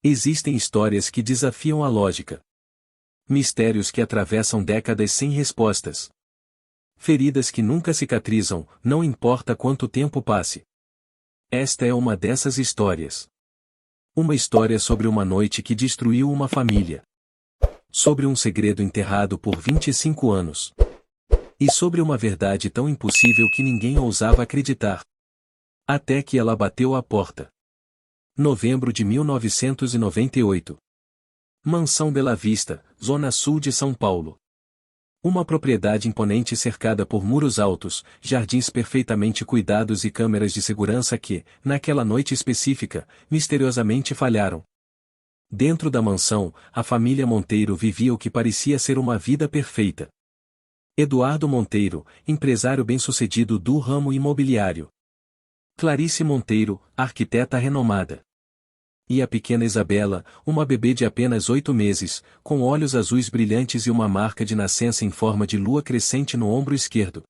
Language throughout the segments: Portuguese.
Existem histórias que desafiam a lógica. Mistérios que atravessam décadas sem respostas. Feridas que nunca cicatrizam, não importa quanto tempo passe. Esta é uma dessas histórias. Uma história sobre uma noite que destruiu uma família. Sobre um segredo enterrado por 25 anos. E sobre uma verdade tão impossível que ninguém ousava acreditar. Até que ela bateu à porta. Novembro de 1998. Mansão Bela Vista, Zona Sul de São Paulo. Uma propriedade imponente cercada por muros altos, jardins perfeitamente cuidados e câmeras de segurança que, naquela noite específica, misteriosamente falharam. Dentro da mansão, a família Monteiro vivia o que parecia ser uma vida perfeita. Eduardo Monteiro, empresário bem-sucedido do ramo imobiliário. Clarice Monteiro, arquiteta renomada. E a pequena Isabela, uma bebê de apenas 8 meses, com olhos azuis brilhantes e uma marca de nascença em forma de lua crescente no ombro esquerdo.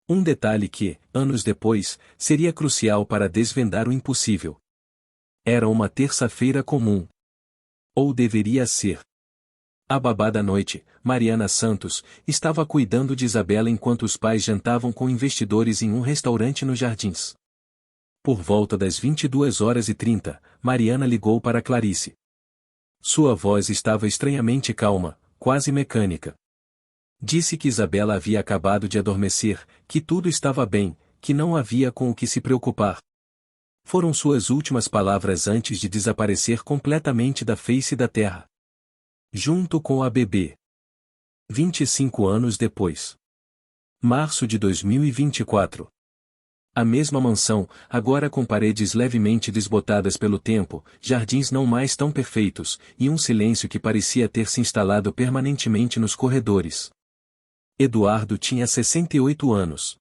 Um detalhe que, anos depois, seria crucial para desvendar o impossível. Era uma terça-feira comum. Ou deveria ser. A babá da noite, Mariana Santos, estava cuidando de Isabela enquanto os pais jantavam com investidores em um restaurante nos Jardins. Por volta das 22h30, Mariana ligou para Clarice. Sua voz estava estranhamente calma, quase mecânica. Disse que Isabela havia acabado de adormecer, que tudo estava bem, que não havia com o que se preocupar. Foram suas últimas palavras antes de desaparecer completamente da face da terra. Junto com a bebê. 25 anos depois. Março de 2024. A mesma mansão, agora com paredes levemente desbotadas pelo tempo, jardins não mais tão perfeitos, e um silêncio que parecia ter se instalado permanentemente nos corredores. Eduardo tinha 68 anos.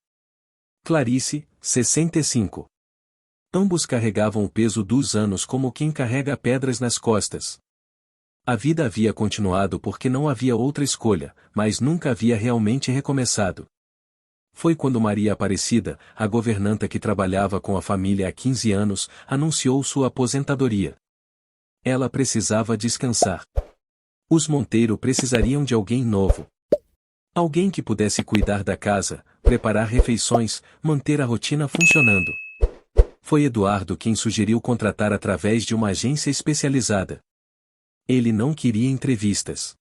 Clarice, 65. Ambos carregavam o peso dos anos como quem carrega pedras nas costas. A vida havia continuado porque não havia outra escolha, mas nunca havia realmente recomeçado. Foi quando Maria Aparecida, a governanta que trabalhava com a família há 15 anos, anunciou sua aposentadoria. Ela precisava descansar. Os Monteiro precisariam de alguém novo. Alguém que pudesse cuidar da casa, preparar refeições, manter a rotina funcionando. Foi Eduardo quem sugeriu contratar através de uma agência especializada. Ele não queria entrevistas.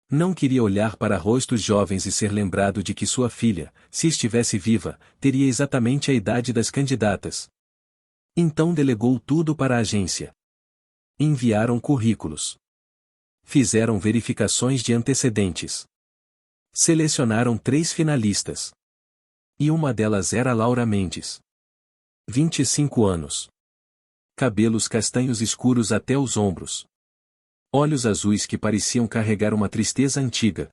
Não queria olhar para rostos jovens e ser lembrado de que sua filha, se estivesse viva, teria exatamente a idade das candidatas. Então delegou tudo para a agência. Enviaram currículos. Fizeram verificações de antecedentes. Selecionaram 3 finalistas. E uma delas era Laura Mendes. 25 anos. Cabelos castanhos escuros até os ombros. Olhos azuis que pareciam carregar uma tristeza antiga.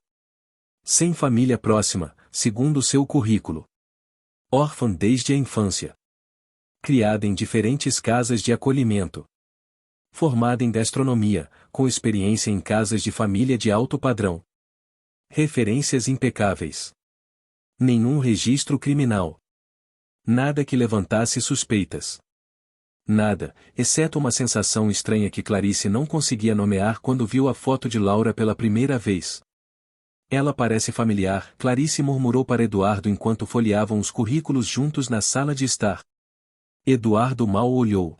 Sem família próxima, segundo seu currículo. Órfã desde a infância. Criada em diferentes casas de acolhimento. Formada em gastronomia, com experiência em casas de família de alto padrão. Referências impecáveis. Nenhum registro criminal. Nada que levantasse suspeitas. Nada, exceto uma sensação estranha que Clarice não conseguia nomear quando viu a foto de Laura pela primeira vez. Ela parece familiar, Clarice murmurou para Eduardo enquanto folheavam os currículos juntos na sala de estar. Eduardo mal olhou.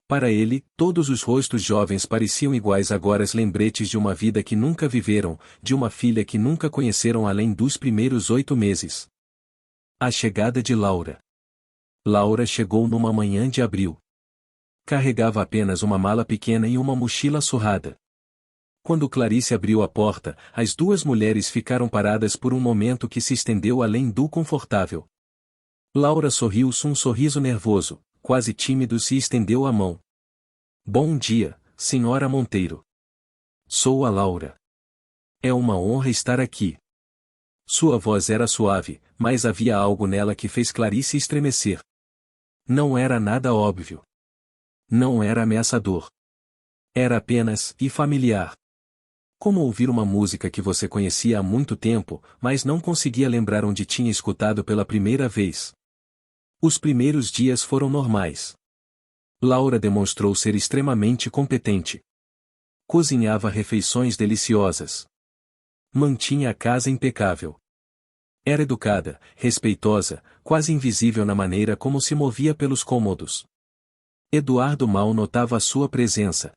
Para ele, todos os rostos jovens pareciam iguais agora, lembretes de uma vida que nunca viveram, de uma filha que nunca conheceram além dos primeiros 8 meses. A chegada de Laura. Laura chegou numa manhã de abril. Carregava apenas uma mala pequena e uma mochila surrada. Quando Clarice abriu a porta, as 2 mulheres ficaram paradas por um momento que se estendeu além do confortável. Laura sorriu um sorriso nervoso, quase tímido, e estendeu a mão. Bom dia, senhora Monteiro. Sou a Laura. É uma honra estar aqui. Sua voz era suave, mas havia algo nela que fez Clarice estremecer. Não era nada óbvio. Não era ameaçador. Era apenas familiar. Como ouvir uma música que você conhecia há muito tempo, mas não conseguia lembrar onde tinha escutado pela primeira vez. Os primeiros dias foram normais. Laura demonstrou ser extremamente competente. Cozinhava refeições deliciosas. Mantinha a casa impecável. Era educada, respeitosa, quase invisível na maneira como se movia pelos cômodos. Eduardo mal notava a sua presença.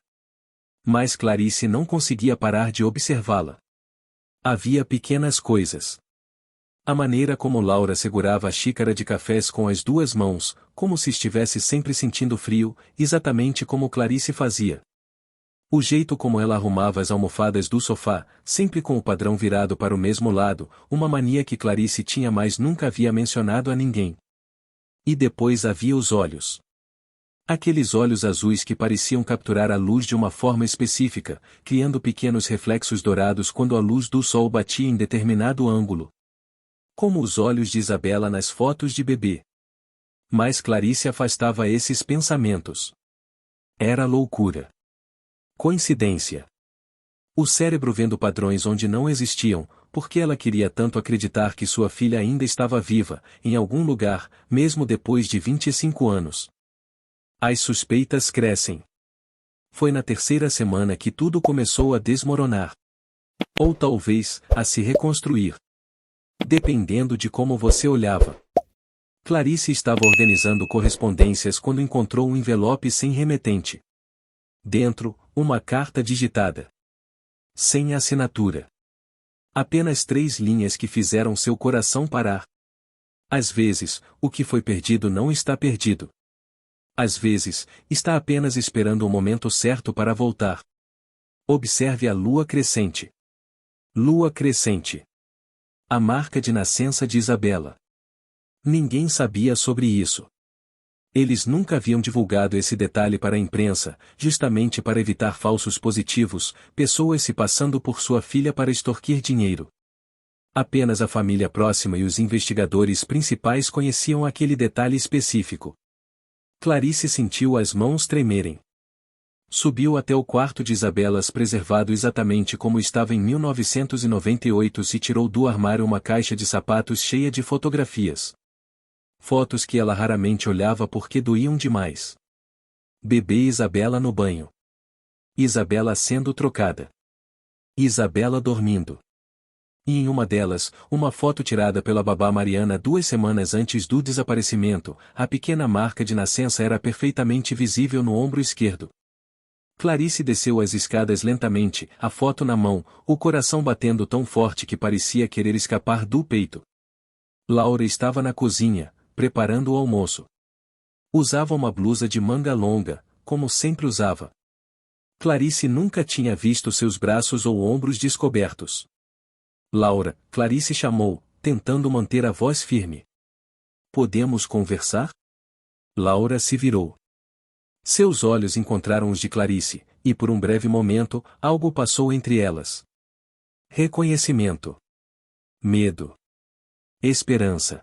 Mas Clarice não conseguia parar de observá-la. Havia pequenas coisas. A maneira como Laura segurava a xícara de cafés com as duas mãos, como se estivesse sempre sentindo frio, exatamente como Clarice fazia. O jeito como ela arrumava as almofadas do sofá, sempre com o padrão virado para o mesmo lado, uma mania que Clarice tinha mas nunca havia mencionado a ninguém. E depois havia os olhos. Aqueles olhos azuis que pareciam capturar a luz de uma forma específica, criando pequenos reflexos dourados quando a luz do sol batia em determinado ângulo. Como os olhos de Isabela nas fotos de bebê. Mas Clarice afastava esses pensamentos. Era loucura. Coincidência. O cérebro vendo padrões onde não existiam, porque ela queria tanto acreditar que sua filha ainda estava viva, em algum lugar, mesmo depois de 25 anos. As suspeitas crescem. Foi na terceira semana que tudo começou a desmoronar. Ou talvez, a se reconstruir. Dependendo de como você olhava. Clarice estava organizando correspondências quando encontrou um envelope sem remetente. Dentro, uma carta digitada. Sem assinatura. Apenas 3 linhas que fizeram seu coração parar. Às vezes, o que foi perdido não está perdido. Às vezes, está apenas esperando o momento certo para voltar. Observe a lua crescente. Lua crescente. A marca de nascença de Isabela. Ninguém sabia sobre isso. Eles nunca haviam divulgado esse detalhe para a imprensa, justamente para evitar falsos positivos, pessoas se passando por sua filha para extorquir dinheiro. Apenas a família próxima e os investigadores principais conheciam aquele detalhe específico. Clarice sentiu as mãos tremerem. Subiu até o quarto de Isabela preservado exatamente como estava em 1998 e tirou do armário uma caixa de sapatos cheia de fotografias. Fotos que ela raramente olhava porque doíam demais. Bebê Isabela no banho. Isabela sendo trocada. Isabela dormindo. E em uma delas, uma foto tirada pela babá Mariana 2 semanas antes do desaparecimento, a pequena marca de nascença era perfeitamente visível no ombro esquerdo. Clarice desceu as escadas lentamente, a foto na mão, o coração batendo tão forte que parecia querer escapar do peito. Laura estava na cozinha, preparando o almoço. Usava uma blusa de manga longa, como sempre usava. Clarice nunca tinha visto seus braços ou ombros descobertos. Laura, Clarice chamou, tentando manter a voz firme. Podemos conversar? Laura se virou. Seus olhos encontraram os de Clarice, e por um breve momento, algo passou entre elas. Reconhecimento. Medo. Esperança.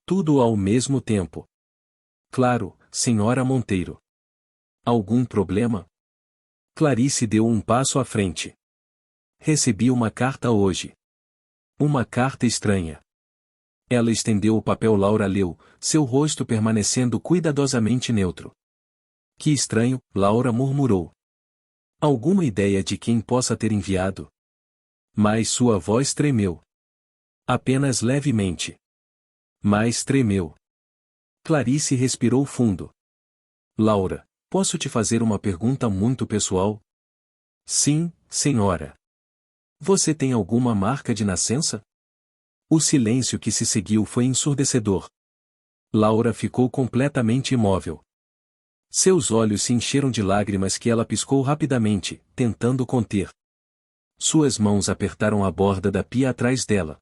Tudo ao mesmo tempo. Claro, senhora Monteiro. Algum problema? Clarice deu um passo à frente. Recebi uma carta hoje. Uma carta estranha. Ela estendeu o papel. Laura leu, seu rosto permanecendo cuidadosamente neutro. Que estranho, Laura murmurou. Alguma ideia de quem possa ter enviado? Mas sua voz tremeu. Apenas levemente. Mas tremeu. Clarice respirou fundo. Laura, posso te fazer uma pergunta muito pessoal? Sim, senhora. Você tem alguma marca de nascença? O silêncio que se seguiu foi ensurdecedor. Laura ficou completamente imóvel. Seus olhos se encheram de lágrimas que ela piscou rapidamente, tentando conter. Suas mãos apertaram a borda da pia atrás dela.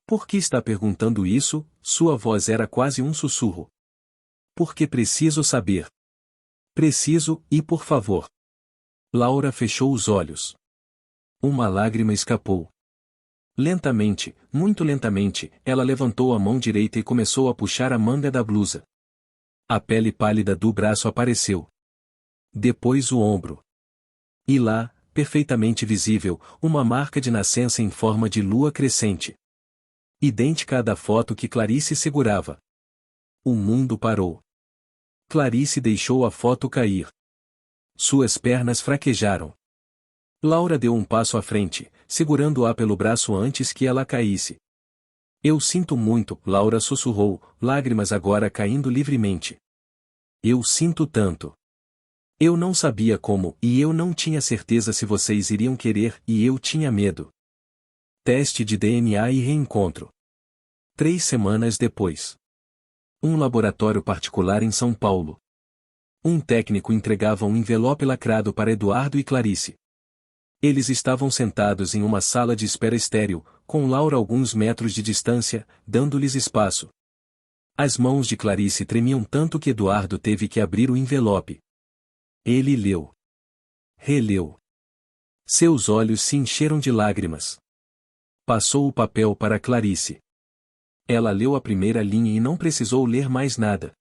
Por que está perguntando isso? Sua voz era quase um sussurro. Porque preciso saber. Preciso, e por favor. Laura fechou os olhos. Uma lágrima escapou. Lentamente, muito lentamente, ela levantou a mão direita e começou a puxar a manga da blusa. A pele pálida do braço apareceu. Depois o ombro. E lá, perfeitamente visível, uma marca de nascença em forma de lua crescente. Idêntica à da foto que Clarice segurava. O mundo parou. Clarice deixou a foto cair. Suas pernas fraquejaram. Laura deu um passo à frente, segurando-a pelo braço antes que ela caísse. Eu sinto muito, Laura sussurrou, lágrimas agora caindo livremente. Eu sinto tanto. Eu não sabia como, e eu não tinha certeza se vocês iriam querer, e eu tinha medo. Teste de DNA e reencontro. 3 semanas depois. Um laboratório particular em São Paulo. Um técnico entregava um envelope lacrado para Eduardo e Clarice. Eles estavam sentados em uma sala de espera estéril, com Laura a alguns metros de distância, dando-lhes espaço. As mãos de Clarice tremiam tanto que Eduardo teve que abrir o envelope. Ele leu. Releu. Seus olhos se encheram de lágrimas. Passou o papel para Clarice. Ela leu a primeira linha e não precisou ler mais nada.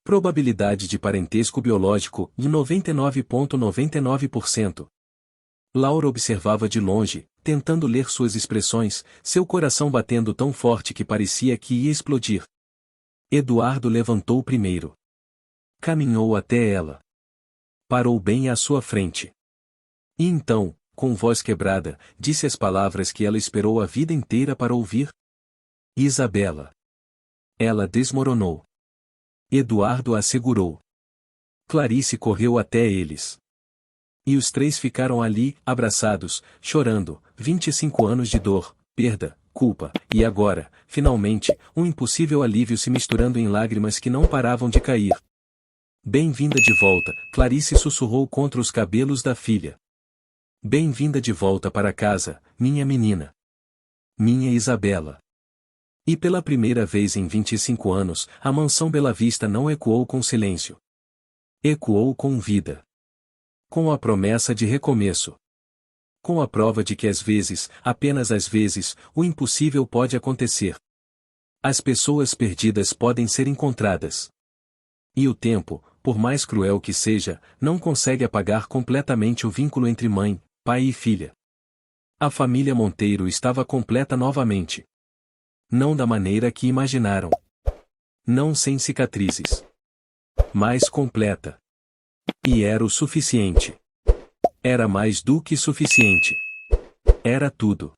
Probabilidade de parentesco biológico, de 99,99%. Laura observava de longe, tentando ler suas expressões, seu coração batendo tão forte que parecia que ia explodir. Eduardo levantou primeiro. Caminhou até ela. Parou bem à sua frente. E então, com voz quebrada, disse as palavras que ela esperou a vida inteira para ouvir. Isabela. Ela desmoronou. Eduardo a segurou. Clarice correu até eles. E os três ficaram ali, abraçados, chorando, 25 anos de dor, perda, culpa, e agora, finalmente, um impossível alívio se misturando em lágrimas que não paravam de cair. Bem-vinda de volta, Clarice sussurrou contra os cabelos da filha. Bem-vinda de volta para casa, minha menina. Minha Isabela. E pela primeira vez em 25 anos, a mansão Bela Vista não ecoou com silêncio. Ecoou com vida. Com a promessa de recomeço. Com a prova de que às vezes, apenas às vezes, o impossível pode acontecer. As pessoas perdidas podem ser encontradas. E o tempo, por mais cruel que seja, não consegue apagar completamente o vínculo entre mãe, pai e filha. A família Monteiro estava completa novamente. Não da maneira que imaginaram. Não sem cicatrizes. Mas completa. E era o suficiente. Era mais do que suficiente. Era tudo.